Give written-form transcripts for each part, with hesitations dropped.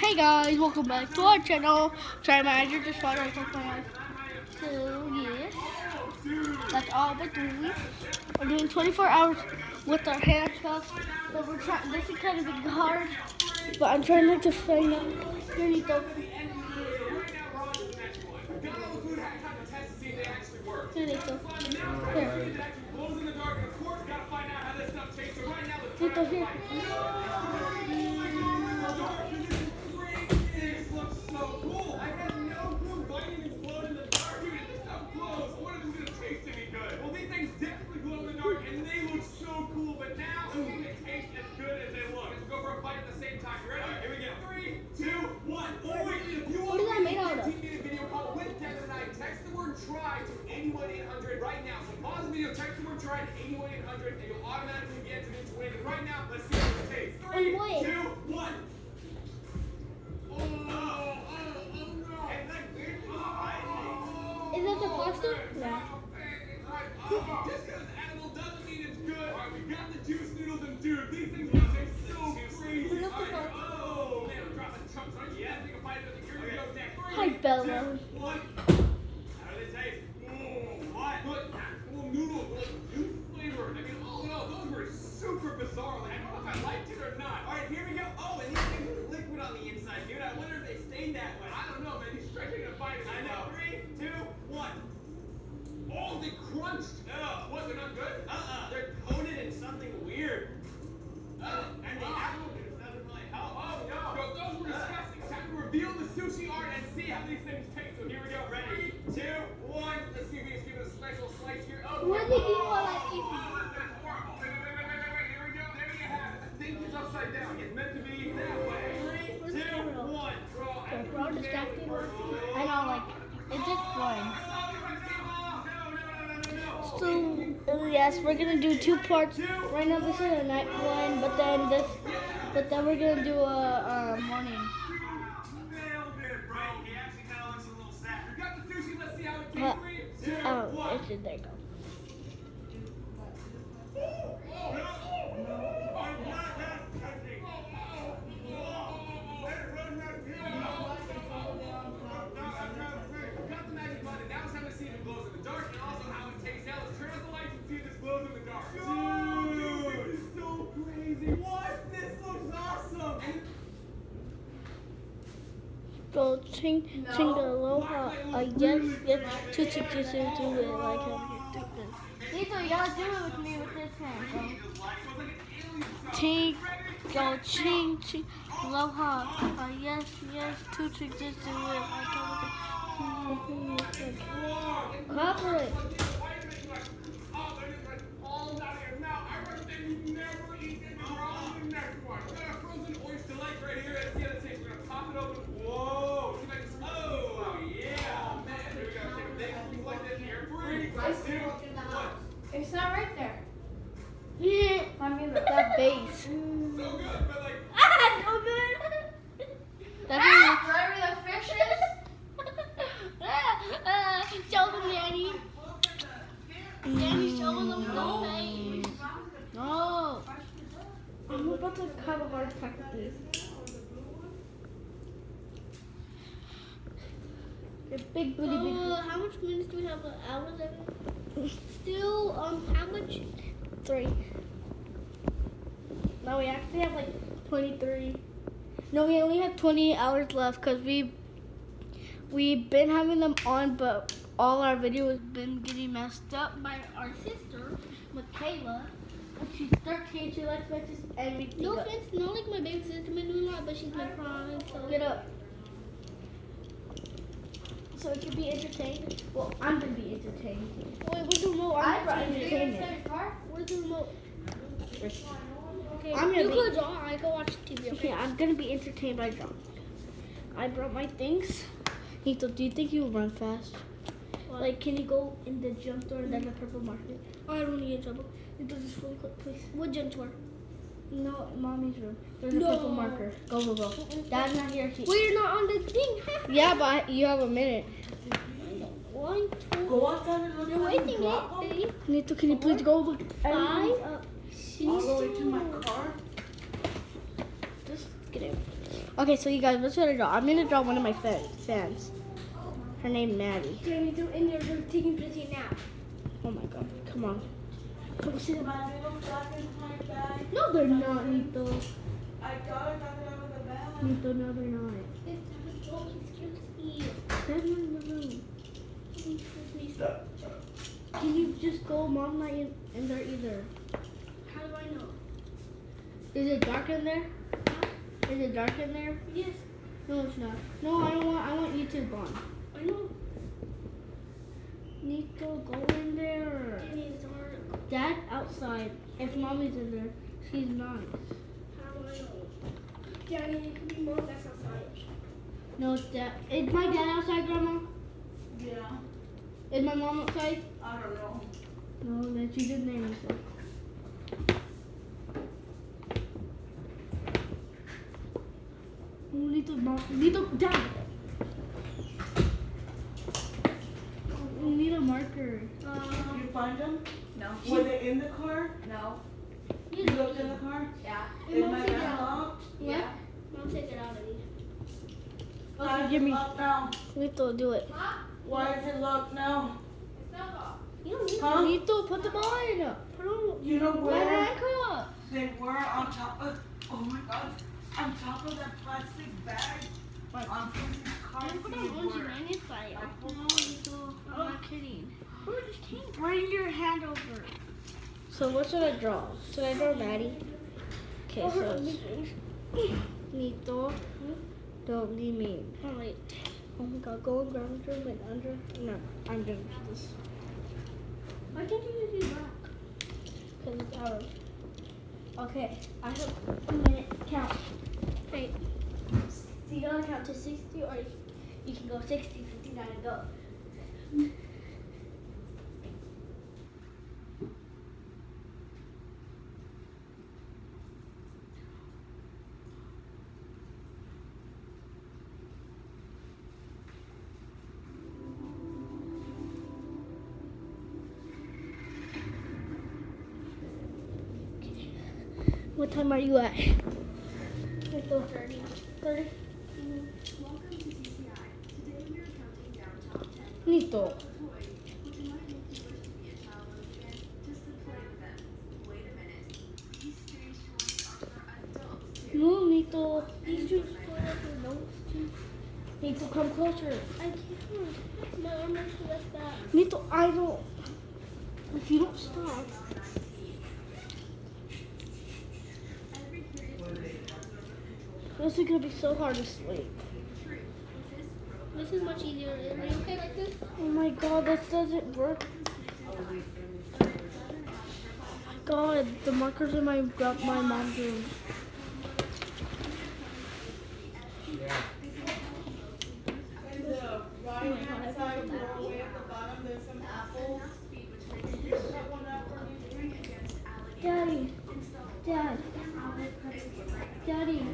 Hey guys, welcome back to our channel. Sorry, my eyes are just watering off my eyes. So yes, that's all we're doing. We're doing 24 hours with our handcuffs. So we're trying. This is kind of hard, but I'm trying not to find out. Here you go. Here you go. Here. Tito, here. What is that made out of? Text the word try to 81800 right now. So pause the video, text the word try to 81800 and you'll automatically get to win. And right now, let's see what it takes. 3, 2, 1. Is that the pasta? Yeah. Just because it's edible doesn't mean it's good. Alright, we got the juice noodles and dude, these things are so crazy. Alright, oh man, I'm dropping chunks. Aren't you? Yeah, think about it. Here we go next. Hi, Bella. 2, 1. How do they taste? What? Little noodles, like juice flavored. I mean, all in all, those were super bizarre. Like, I don't know if I liked it or not. Alright, here we go. Oh, and these things are liquid on the inside, dude. I wonder if they stayed that way. I don't know, man. These stretching a bite. I know. 3, 2, 1. Oh, they crunched. What? They're not good? They're coated in something weird. And the apple juice doesn't really help. Oh, no. Bro, those were disgusting. Time to reveal the sushi art and see how these things taste. So here we go. Ready? 2, 1. Let's see if we can give it a special slice here. Oh, What did you want to That's horrible. Wait. Here we go. There you have it. I think it's upside down. It's meant to be that way. 3, 2, 1. We're all distracted. I know, like, it's just fun. So, yes, we're gonna do 2 parts. Right now, this is a night one, but then we're gonna do a morning. Oh, it's in there. Go. Go ching aloha. Yes, 2 6 do it like how you do this. Lito, you gotta do it with me with this hand. Go ching aloha. Yes, 2 6 do it like how you do this. Cooperate. It's not right there. Yeah. I mean, that base. So good, but like. So good. Where are the fishes? Show them, Danny. Danny, show them the face. No. I'm about to have a hard attack with this. Your big booty, big booty. How much minutes do we have? Hours, still, how much? 3. No, we actually have like 23. No, we only have 20 hours left because we've been having them on, but all our video has been getting messed up by our sister, Michaela. She's 13, she likes to just everything. No offense, not like my baby sister, but she's my prime, so get up. So it can be entertained. Well, I'm gonna be entertained. Wait, where's the remote? I'm brought entertainment. Where's the remote? Okay, you go draw. I go watch TV. Okay, I'm gonna be entertained by drawing. I brought my things. Nito, do you think you will run fast? What? Like, can you go in the jump door and then the purple market? I don't need a jump door. Nito, just really quick, please. What jump door? No, mommy's room. There's a purple marker. Go. Dad's not here. Well, you're not on the thing. Yeah, but you have a minute. 1, 2. Go outside and look. You're wasting it. Nito, can you please go look? 5, 6. All the way to my car. Just get it. Okay, so you guys, what's gonna draw? I'm gonna draw one of my fans. Her name Maddie. Danny, they're in there. They're taking pictures now. Oh my god, come on. Come see them. No, No, they're not, Nito. I got it out of the bag. Nito, no, they're not. That's not in the room. Can you just go, Mom, not in there either? How do I know? Is it dark in there? Is it dark in there? Yes. No, it's not. No, I don't want. I want YouTube on. I know. Nito, go in there. Danny, it's dark. Dad outside. If Mommy's in there, she's nice. How do I know? Danny, it could be Mom that's outside. No, it's Dad. Is my dad outside, Grandma? Yeah, Is my mom outside? I don't know. No, then she did name herself. Nito, Dad. We need a marker. Did you find them? No. Were they in the car? No. You looked in the car? Yeah. Is my bag locked? Yeah. Mom, take it out of me. Why is give it me- locked now? Nito, do it. Why is it locked now? It's not locked. You don't need Huh? Nito, put them on. Put on. You know My where handcuffs. they were on top of, oh my god, on top of that plastic bag? On Prince's car seat were. I'm not kidding. Bring your hand over. So what should I draw? Should I draw Maddie? Okay, so it's Nito, don't be mean. Oh wait. Oh my god, go in Grandma's room and under. No, I'm doing this. Why can't you just use rock? Because it's out of. Okay, I have a minute. Count. Wait. So you gotta count to 60 or you can go 60, 59 and go. What time are you at? 30. 30? Welcome to TCI. Today we are counting down top 10 Nito. toys, which might make you wish to be a child once again, just to play with them. Wait a minute. These strange toys are for adults too. No, Nito. These two Nito, come closer. I can't. My arm is like that. Nito, I don't. If you don't stop. Every curious This is gonna be so hard to sleep. This is much easier. Are you okay like this? Oh my god, this doesn't work. God, the markers in my mom's room. In the right-hand side doorway at the bottom, there's some apples. That one up for me. Daddy. Dad. Daddy.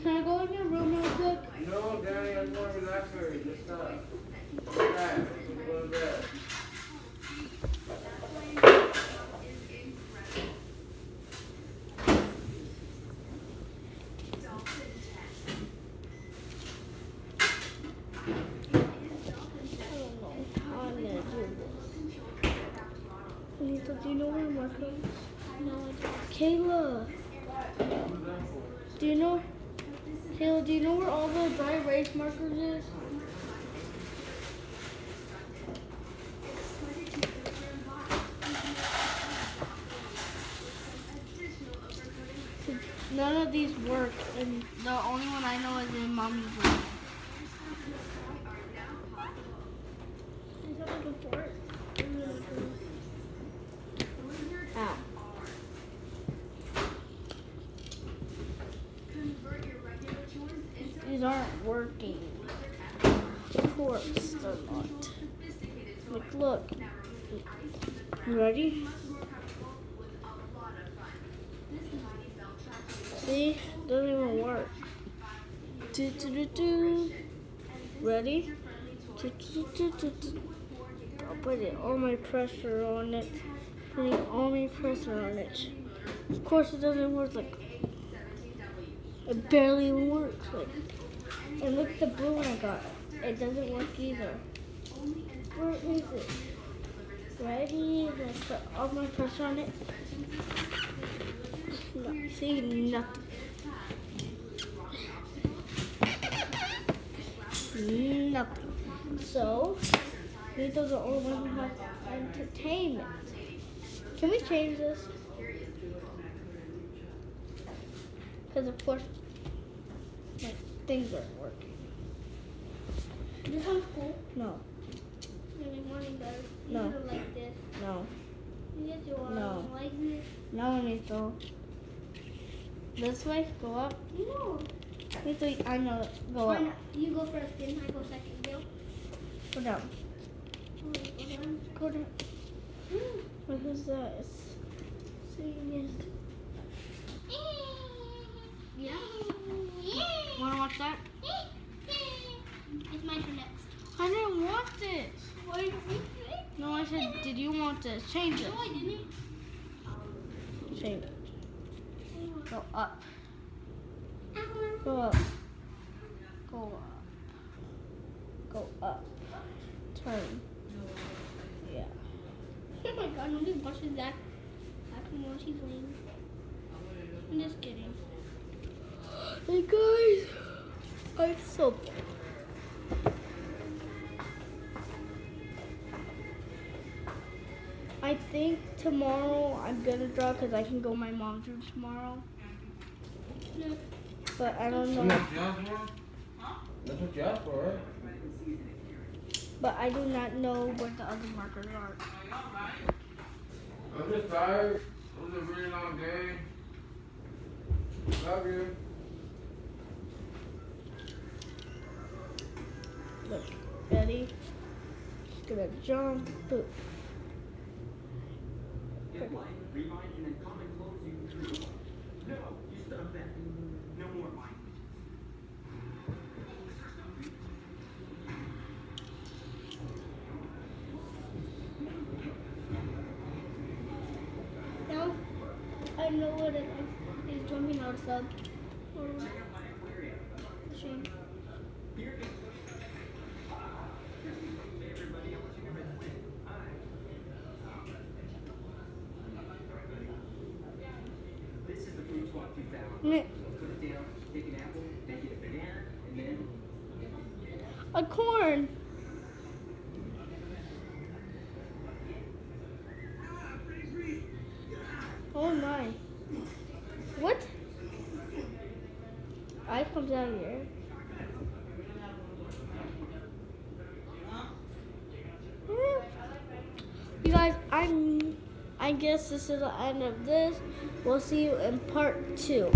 Can I go in your room real quick? No, Danny, I'm going to relax her. Just stop. Relax. Just go to bed. Anita, do you know where Marco is? No, I don't. Kayla. Do you know? Kayla, do you know where all the dry erase markers is? None of these work, and the only one I know is in Mommy's room. Is that like a fort? Ow. These aren't working. Of course they're not. Like, look. You ready? See? Doesn't even work. Do, do, do, do. Ready? Do, do, do, do, do. I'll put it all my pressure on it. Putting all my pressure on it. Of course it doesn't work like. It barely works. Like, and look at the blue one I got. It doesn't work either. Where is it? Ready? Let's put all my pressure on it. No, see, nothing. Nothing. So, these are the only ones who have entertainment. Can we change this? Because of course, my things aren't working. This one's cool. No. Maybe morning better. No. You don't like this. No. Yes, you are. No. Like this. No, Nito. This way? Go up? No. Nito, I know it. Go Why up. not? You go first, then I go second. Deal? Go down. Alright, go down. Go down. What is this? Saying is. Yeah. Wanna watch that? It's my turn next. I didn't want this. Why did you say? No, I said, did you want this? Change it. No, I didn't. Change it. Go up. Go up. Go up. Go up. Turn. Yeah. Oh my god, nobody watches that. Acting while she's playing. I'm just kidding. Hey guys, I'm so bored. I think tomorrow I'm gonna draw because I can go to my mom's room tomorrow. No. But I don't know. That's what you asked for? That's what you asked for, right? But I do not know where the other markers are. I'm just tired. It was a really long day. Love you. Look, ready? Just gonna jump. Poof. Get one, rewind, and then comment close you can do. No, you stop that. No more mine. Now, I know what it is. It's jumping out of sub. Shame. This is the Fruit Swap 2000. Meh. Put it down, take an apple, make it a banana, and then A corn. Oh my. What? Eye comes out here. You guys, I guess this is the end of this. We'll see you in part 2.